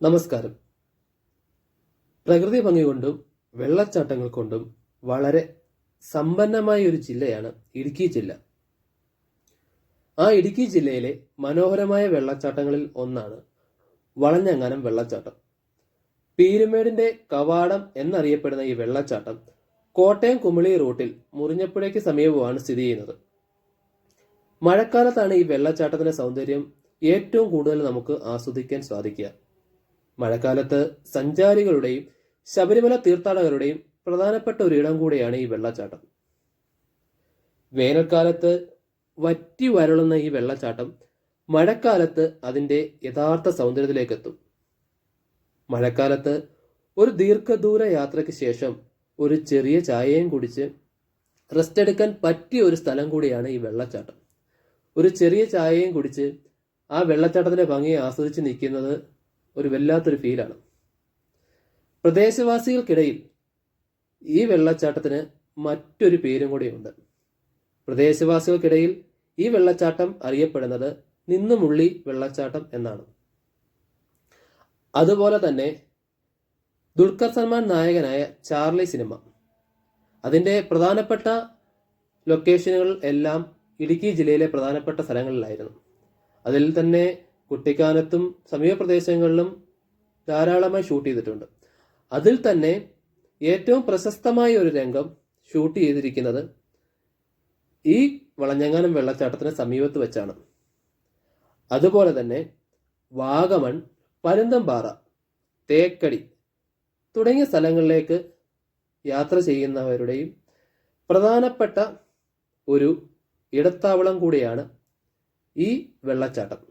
നമസ്കാരം. പ്രകൃതി ഭംഗി കൊണ്ടും വെള്ളച്ചാട്ടങ്ങൾ കൊണ്ടും വളരെ സമ്പന്നമായ ഒരു ജില്ലയാണ് ഇടുക്കി ജില്ല. ആ ഇടുക്കി ജില്ലയിലെ മനോഹരമായ വെള്ളച്ചാട്ടങ്ങളിൽ ഒന്നാണ് വളഞ്ഞങ്ങാനം വെള്ളച്ചാട്ടം. പീരുമേടിന്റെ കവാടം എന്നറിയപ്പെടുന്ന ഈ വെള്ളച്ചാട്ടം കോട്ടയം കുമിളി റൂട്ടിൽ മുറിഞ്ഞപ്പുഴയ്ക്ക് സമീപമാണ് സ്ഥിതി ചെയ്യുന്നത്. മഴക്കാലത്താണ് ഈ വെള്ളച്ചാട്ടത്തിന്റെ സൗന്ദര്യം ഏറ്റവും കൂടുതൽ നമുക്ക് ആസ്വദിക്കാൻ സാധിക്കുക. മഴക്കാലത്ത് സഞ്ചാരികളുടെയും ശബരിമല തീർത്ഥാടകരുടെയും പ്രധാനപ്പെട്ട ഒരു ഇടം കൂടിയാണ് ഈ വെള്ളച്ചാട്ടം. വേനൽക്കാലത്ത് വറ്റി വരളുന്ന ഈ വെള്ളച്ചാട്ടം മഴക്കാലത്ത് അതിൻ്റെ യഥാർത്ഥ സൗന്ദര്യത്തിലേക്ക് എത്തും. മഴക്കാലത്ത് ഒരു ദീർഘദൂര യാത്രയ്ക്ക് ശേഷം ഒരു ചെറിയ ചായയും കുടിച്ച് റെസ്റ്റ് എടുക്കാൻ പറ്റിയ ഒരു സ്ഥലം കൂടിയാണ് ഈ വെള്ളച്ചാട്ടം. ഒരു ചെറിയ ചായയും കുടിച്ച് ആ വെള്ളച്ചാട്ടത്തിന്റെ ഭംഗിയെ ആസ്വദിച്ച് നിൽക്കുന്നത് ഒരു വല്ലാത്തൊരു ഫീലാണ്. പ്രദേശവാസികൾക്കിടയിൽ ഈ വെള്ളച്ചാട്ടത്തിന് മറ്റൊരു പേരും കൂടിയുണ്ട്. പ്രദേശവാസികൾക്കിടയിൽ ഈ വെള്ളച്ചാട്ടം അറിയപ്പെടുന്നത് നിന്നുമുള്ളി വെള്ളച്ചാട്ടം എന്നാണ്. അതുപോലെ തന്നെ ദുൽഖർ സൽമാൻ നായകനായ ചാർലി സിനിമ, അതിൻ്റെ പ്രധാനപ്പെട്ട ലൊക്കേഷനുകൾ എല്ലാം ഇടുക്കി ജില്ലയിലെ പ്രധാനപ്പെട്ട സ്ഥലങ്ങളിലായിരുന്നു. അതിൽ തന്നെ കുട്ടിക്കാനത്തും സമീപ പ്രദേശങ്ങളിലും ധാരാളമായി ഷൂട്ട് ചെയ്തിട്ടുണ്ട്. അതിൽ തന്നെ ഏറ്റവും പ്രശസ്തമായ ഒരു രംഗം ഷൂട്ട് ചെയ്തിരിക്കുന്നത് ഈ വളഞ്ഞങ്ങാനം വെള്ളച്ചാട്ടത്തിന് സമീപത്ത് വെച്ചാണ്. അതുപോലെ തന്നെ വാഗമൺ, പരുന്തംപാറ, തേക്കടി തുടങ്ങിയ സ്ഥലങ്ങളിലേക്ക് യാത്ര ചെയ്യുന്നവരുടെയും പ്രധാനപ്പെട്ട ഒരു ഇടത്താവളം കൂടിയാണ് ഈ വെള്ളച്ചാട്ടം.